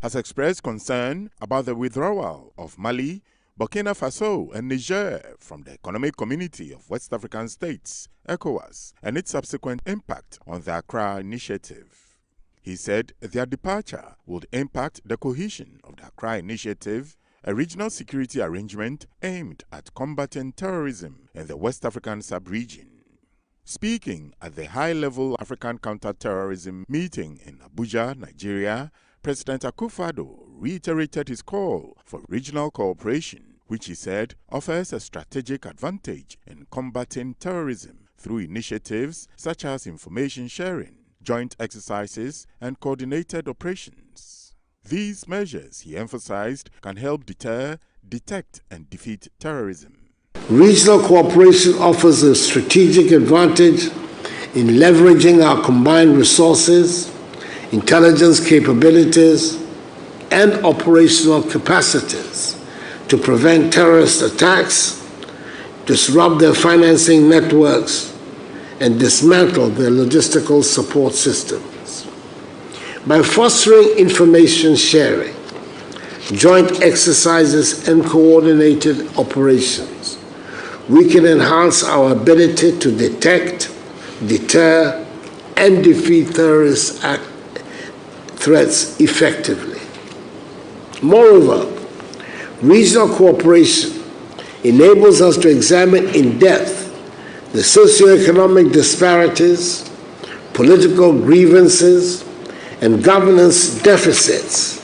has expressed concern about the withdrawal of Mali, Burkina Faso and Niger from the Economic Community of West African States, ECOWAS, and its subsequent impact on the Accra Initiative. He said their departure would impact the cohesion of the Accra Initiative, a regional security arrangement aimed at combating terrorism in the West African sub-region. Speaking at the high-level African counter-terrorism meeting in Abuja, Nigeria, President Akufo-Addo reiterated his call for regional cooperation, which he said offers a strategic advantage in combating terrorism through initiatives such as information sharing, joint exercises, and coordinated operations. These measures, he emphasized, can help deter, detect, and defeat terrorism. Regional cooperation offers a strategic advantage in leveraging our combined resources, intelligence capabilities, and operational capacities to prevent terrorist attacks, disrupt their financing networks, and dismantle their logistical support systems. By fostering information sharing, joint exercises, and coordinated operations, we can enhance our ability to detect, deter, and defeat terrorist threats effectively. Moreover, regional cooperation enables us to examine in depth the socioeconomic disparities, political grievances, and governance deficits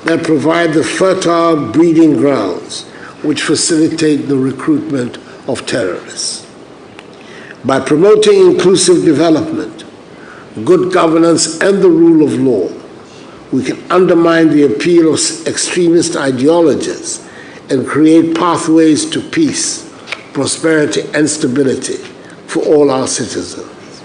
that provide the fertile breeding grounds which facilitate the recruitment of terrorists. By promoting inclusive development, good governance, and the rule of law, we can undermine the appeal of extremist ideologies and create pathways to peace, prosperity, and stability for all our citizens.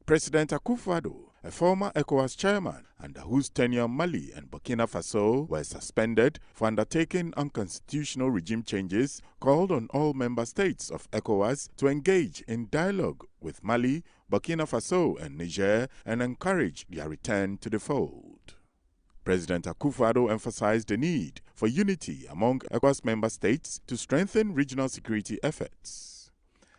President Akufo-Addo, a former ECOWAS chairman under whose tenure Mali and Burkina Faso were suspended for undertaking unconstitutional regime changes, called on all member states of ECOWAS to engage in dialogue with Mali, Burkina Faso and Niger and encourage their return to the fold. President Akufo-Addo emphasized the need for unity among ECOWAS member states to strengthen regional security efforts.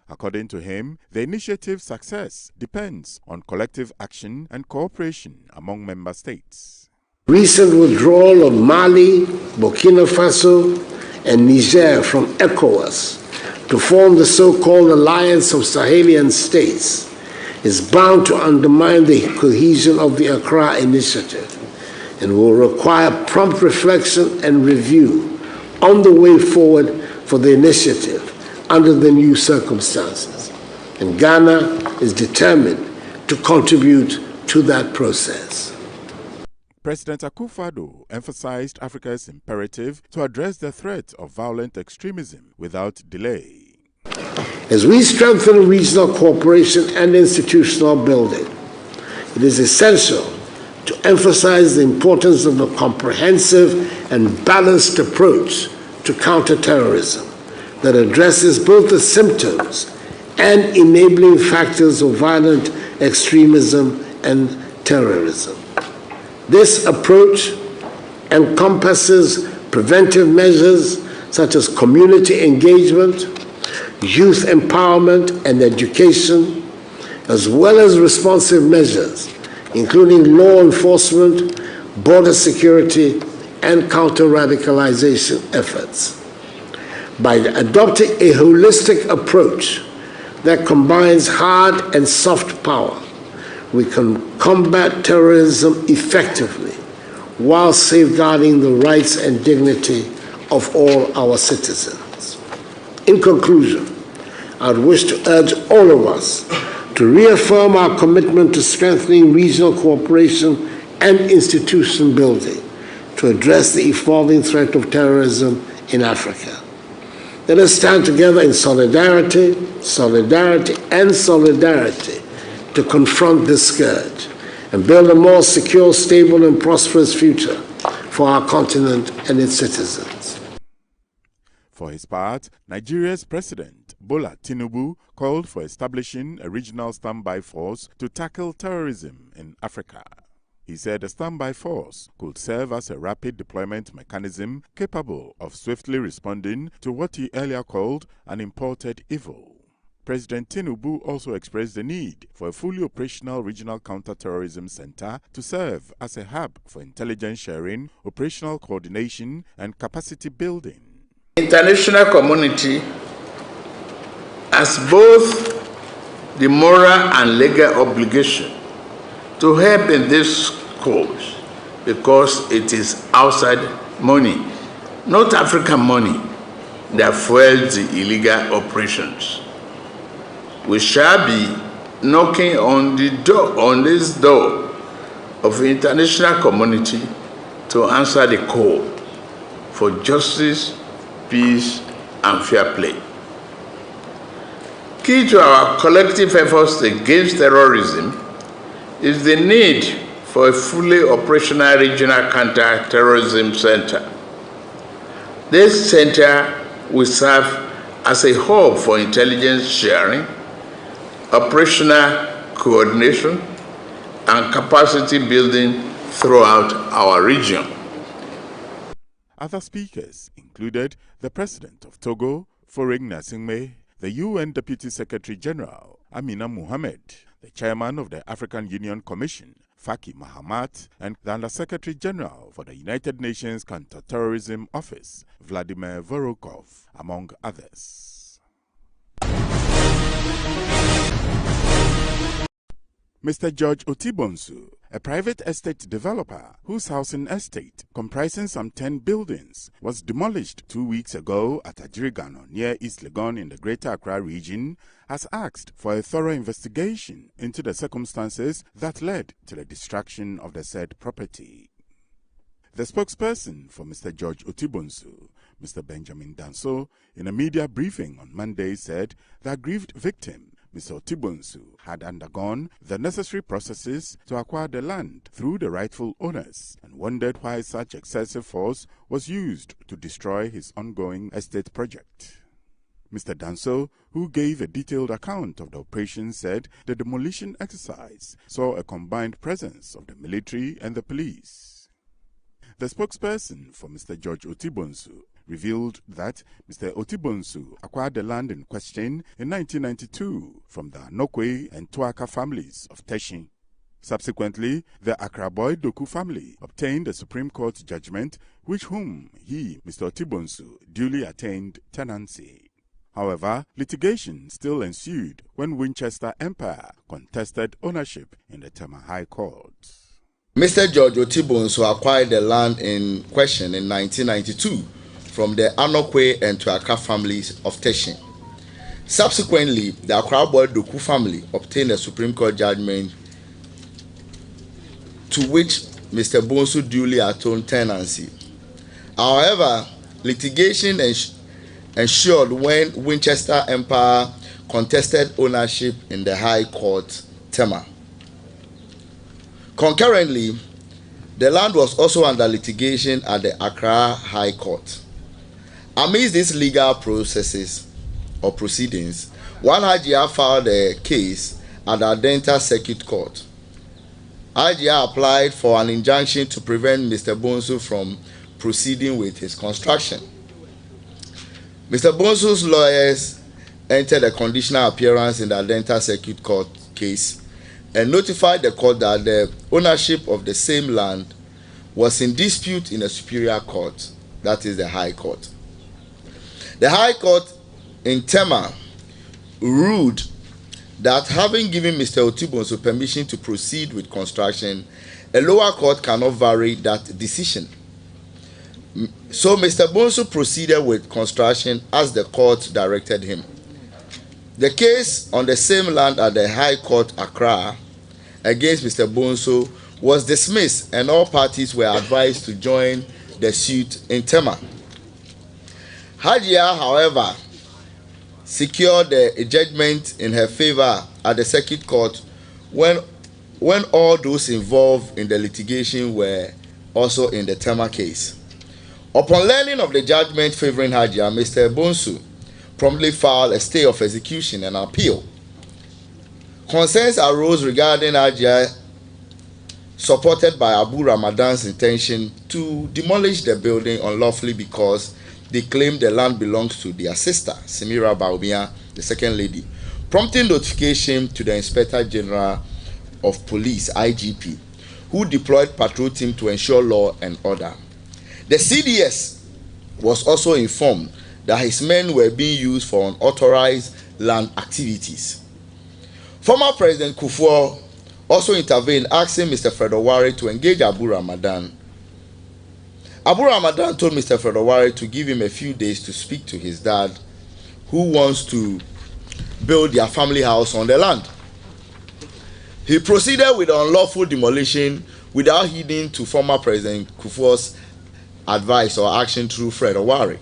According to him, the initiative's success depends on collective action and cooperation among member states. Recent withdrawal of Mali, Burkina Faso, and Niger from ECOWAS to form the so-called Alliance of Sahelian States is bound to undermine the cohesion of the Accra Initiative and will require prompt reflection and review on the way forward for the initiative under the new circumstances. And Ghana is determined to contribute to that process. President Akufo-Addo emphasized Africa's imperative to address the threat of violent extremism without delay. As we strengthen regional cooperation and institutional building, it is essential to emphasize the importance of a comprehensive and balanced approach to counterterrorism that addresses both the symptoms and enabling factors of violent extremism and terrorism. This approach encompasses preventive measures such as community engagement, youth empowerment and education, as well as responsive measures, including law enforcement, border security, and counter-radicalization efforts. By adopting a holistic approach that combines hard and soft power, we can combat terrorism effectively while safeguarding the rights and dignity of all our citizens. In conclusion, I would wish to urge all of us to reaffirm our commitment to strengthening regional cooperation and institution building to address the evolving threat of terrorism in Africa. Let us stand together in solidarity to confront this scourge and build a more secure, stable, and prosperous future for our continent and its citizens. For his part, Nigeria's President Bola Tinubu called for establishing a regional standby force to tackle terrorism in Africa. He said a standby force could serve as a rapid deployment mechanism capable of swiftly responding to what he earlier called an imported evil. President Tinubu also expressed the need for a fully operational regional counter-terrorism center to serve as a hub for intelligence sharing, operational coordination, and capacity building. The international community has both the moral and legal obligation to help in this cause because it is outside money, not African money, that fuels the illegal operations. We shall be knocking on this door of the international community to answer the call for justice, peace, and fair play. Key to our collective efforts against terrorism is the need for a fully operational regional counter-terrorism center. This center will serve as a hub for intelligence sharing, operational coordination, and capacity building throughout our region. Other speakers included the President of Togo, Faure Gnassingbé, the UN Deputy Secretary General, Amina Mohamed, the Chairman of the African Union Commission, Faki Mahamat, and the Undersecretary General for the United Nations Counter-Terrorism Office, Vladimir Vorokov, among others. Mr. George Otibonsu, a private estate developer whose housing estate, comprising some 10 buildings, was demolished 2 weeks ago at Ajirigano near East Legon in the Greater Accra region, has asked for a thorough investigation into the circumstances that led to the destruction of the said property. The spokesperson for Mr. George Otibonsu, Mr. Benjamin Danso, in a media briefing on Monday said the aggrieved victim, Mr. Otibonsu, had undergone the necessary processes to acquire the land through the rightful owners and wondered why such excessive force was used to destroy his ongoing estate project. Mr. Danso, who gave a detailed account of the operation, said the demolition exercise saw a combined presence of the military and the police. The spokesperson for Mr. George Otibonsu revealed that Mr. Otibonsu acquired the land in question in 1992 from the Anokwe and Tuaka families of Teshin. Subsequently, the Akufo-addo family obtained a Supreme Court judgment which he, Mr. Otibonsu, duly attained tenancy. However, litigation still ensued when Winchester Empire contested ownership in the Tema High Court. Mr. George Otibonsu acquired the land in question in 1992 from the Anokwe and Tuaka families of Teshin. Subsequently, the Akufo-addo family obtained a Supreme Court judgment to which Mr. Bonsu duly atoned tenancy. However, litigation ensued when Winchester Empire contested ownership in the High Court, Tema. Concurrently, the land was also under litigation at the Accra High Court. Amidst these legal processes or proceedings, one Hajia filed a case at the Adenta Circuit Court. Hajia applied for an injunction to prevent Mr. Bonsu from proceeding with his construction. Mr. Bonsu's lawyers entered a conditional appearance in the Adenta Circuit Court case and notified the court that the ownership of the same land was in dispute in a superior court, that is the High Court. The High Court in Tema ruled that having given Mr. Otibonsu permission to proceed with construction, a lower court cannot vary that decision. So Mr. Bonsu proceeded with construction as the court directed him. The case on the same land at the High Court Accra against Mr. Bonsu was dismissed and all parties were advised to join the suit in Tema. Hajia, however, secured a judgment in her favor at the Circuit Court when all those involved in the litigation were also in the Tema case. Upon learning of the judgment favoring Hajia, Mr. Bonsu promptly filed a stay of execution and appeal. Concerns arose regarding Hajia supported by Abu Ramadan's intention to demolish the building unlawfully because they claimed the land belongs to their sister, Semira Baumia, the second lady, prompting notification to the Inspector General of Police, IGP, who deployed patrol team to ensure law and order. The CDS was also informed that his men were being used for unauthorized land activities. Former President Kufuor also intervened, asking Mr. Fred Owari to engage Abu Ramadan. Abu Ramadan told Mr. Fred Owari to give him a few days to speak to his dad, who wants to build their family house on the land. He proceeded with the unlawful demolition without heeding to former President Kufuor's advice or action through Fred Owari.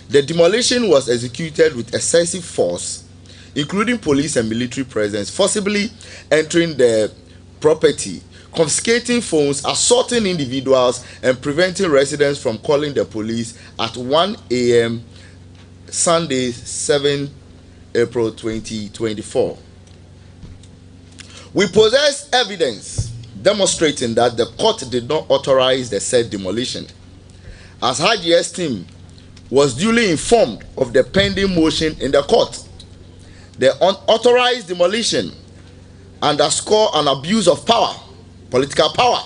The demolition was executed with excessive force, including police and military presence, forcibly entering the property, confiscating phones, assaulting individuals, and preventing residents from calling the police at 1 a.m. Sunday, 7 April 2024. We possess evidence demonstrating that the court did not authorize the said demolition, as Haji's team was duly informed of the pending motion in the court. The unauthorized demolition underscore an abuse of power, political power.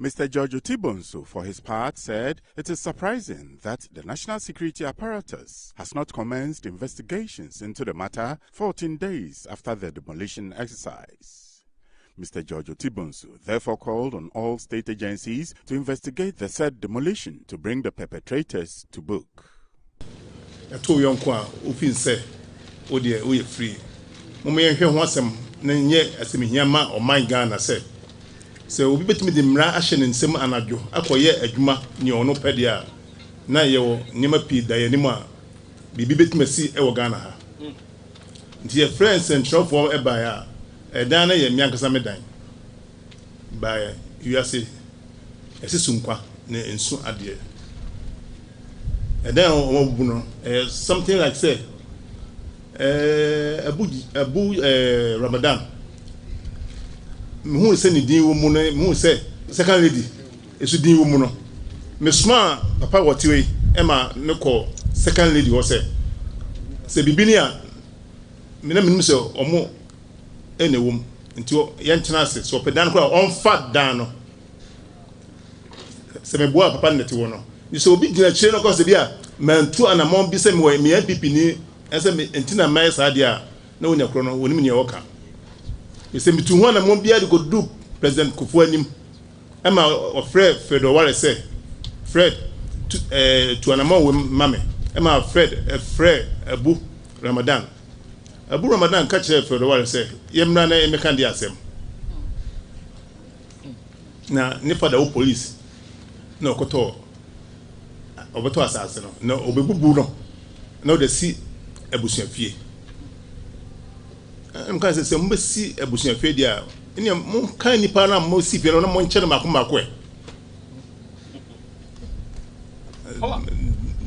Mr. George Otibonsu, for his part, said it is surprising that the national security apparatus has not commenced investigations into the matter 14 days after the demolition exercise. Mr. George Otibonsu therefore called on all state agencies to investigate the said demolition to bring the perpetrators to book. We free. Mummy hear one some yet as me yama or my Ghana say. So we bet me the mra ashen in some anajo. Akoye ejuma ni ono pedia. Na yo nima pi dayanima. Bibi bet me si ewo Ghana ha. Nti friends and shop for e baya. E dana ye miankasa medan. Baya you say esi sunkwa ne ensu ade. E dan o buno something like say Abu Ramadan. Who say ni din wo mu no, who say second lady esu din wo mu no. Me sma papa wotiwe e ma ne ko second lady wo say bibi ni a me na menim say omo ene wom nti ye nkyena ase so pedan ko on fat dan no se me boa papa nete wo no ni so obi gina chire no ko se bia mantu anamon bi se me MPP ni ese me entina mai sadia na wonya kro no wonim ne woka ese mitu ho na mon bia de go do President Kufuor anim ema of Fred Owari say Fred to anamon we mame ema Fred Abu Ramadan ka chere Fred Owari say yemra na emeka ndi asem na ni fada wo police na okoto oboto asase no na obebubu no na o de si ebusuafie can say mbesi ebusuafie dia ene mo kan nipa na mo si pie na mo nkyere mako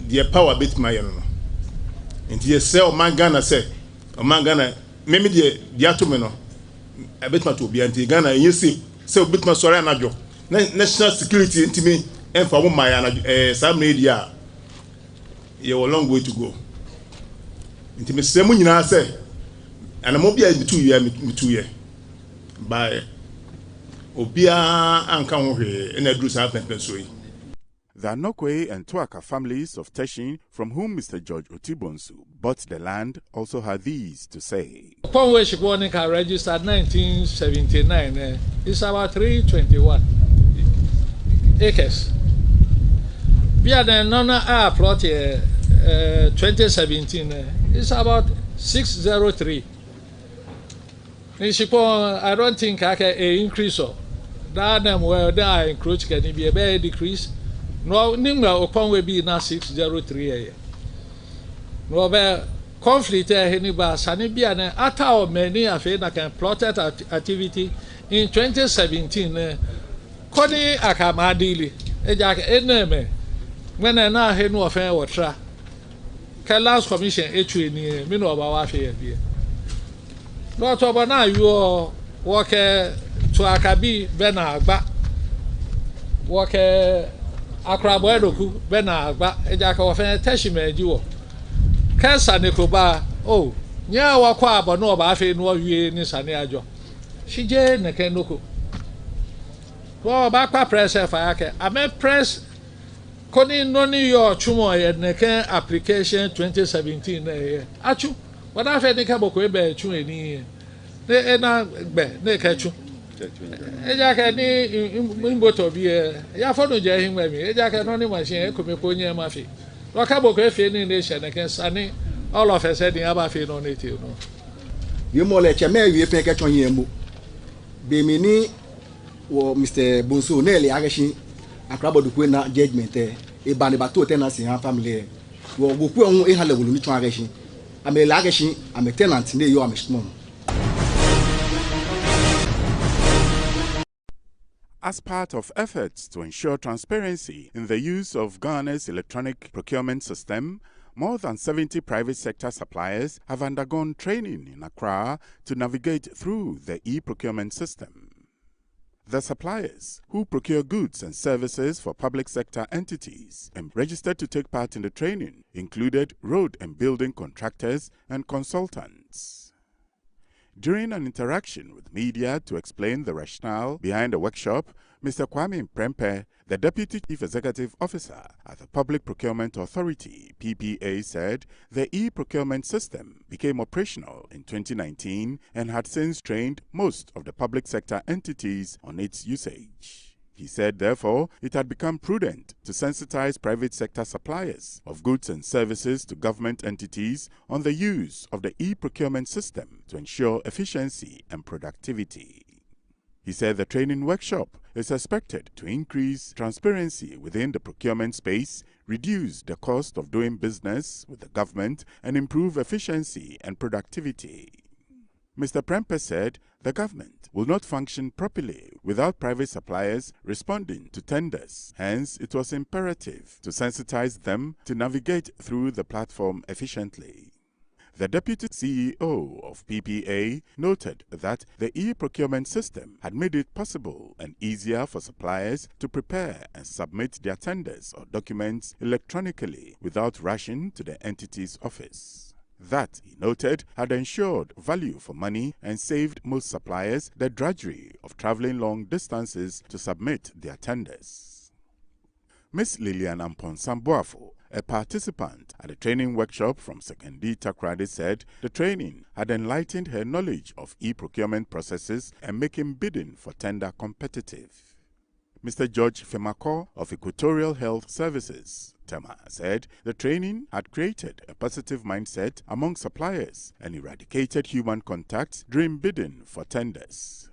the power bit my no nti say o man Ghana say o man Ghana meme de ato me no a bit ma to obi anti Ghana yesi say o bit ma sori anajo national security ntimi emfa wo my anajo sam media you a long way to go. Nti me se mu nyina se ana mo bia me 2 year me 2 year by obia anka ho hwe na dru sa pempe so yi. The Anokwe and Tuaka families of Teshin, from whom Mr. George Otibonsu bought the land, also had these to say. Upon which Bonica registered 1979, it's about 321 acres. Via the Nona plot 2017, it's about 603. I don't think I can increase so. That them where they encroach can be a better decrease. No, Nimba upon will be now 603. No, bear conflict here, Sanibian, at our many affair can plotted activity in 2017. Koni Akamadili, a jack enemy. When I now had no affair or tra. Last commission, near Mino about here. Not over now, you walk to to akabi bena agba woke akufo-addo bena agba ejaka wo fe teshimeji wo kansa ne koba oh nya wakwa abo no ba afi no wie ni sane ajo shije ne kenoko wo ba kwa press fa ake ame press koni no ni yo chumo ye ne ken application 2017 na ye achu wada fe ni ka boko ebe chu eni ne na gbe ne ka chu eja ka ni mboto bi ya fo no je hin wa mi eja ka no ni machine e komeko nye ma fi lo ka boko efe ni ne she ne ken sane all of us said in Abafi no native no. You more like a man, you pay catch on you. Be mini or Mr. Bonso nearly Agashi, a crab of the queen judgment, a band about 2 tenants in her family. You will go on a halloween transaction. I'm a lagashi, I'm a tenant near you, I'm a small. As part of efforts to ensure transparency in the use of Ghana's electronic procurement system, more than 70 private sector suppliers have undergone training in Accra to navigate through the e-procurement system. The suppliers, who procure goods and services for public sector entities and registered to take part in the training, included road and building contractors and consultants. During an interaction with media to explain the rationale behind the workshop, Mr. Kwame Prempeh, the Deputy Chief Executive Officer at the Public Procurement Authority, PPA, said the e-procurement system became operational in 2019 and had since trained most of the public sector entities on its usage. He said, therefore, it had become prudent to sensitize private sector suppliers of goods and services to government entities on the use of the e-procurement system to ensure efficiency and productivity. He said the training workshop is expected to increase transparency within the procurement space, reduce the cost of doing business with the government, and improve efficiency and productivity. Mr. Prempeh said the government will not function properly without private suppliers responding to tenders. Hence, it was imperative to sensitize them to navigate through the platform efficiently. The Deputy CEO of PPA noted that the e-procurement system had made it possible and easier for suppliers to prepare and submit their tenders or documents electronically without rushing to the entity's office. That, he noted, had ensured value for money and saved most suppliers the drudgery of traveling long distances to submit their tenders. Ms. Lillian Ampon-Samboafo, a participant at a training workshop from Sekondi Takoradi, said the training had enlightened her knowledge of e-procurement processes and making bidding for tender competitive. Mr. George Femako of Equatorial Health Services, TEMA, said the training had created a positive mindset among suppliers and eradicated human contacts during bidding for tenders.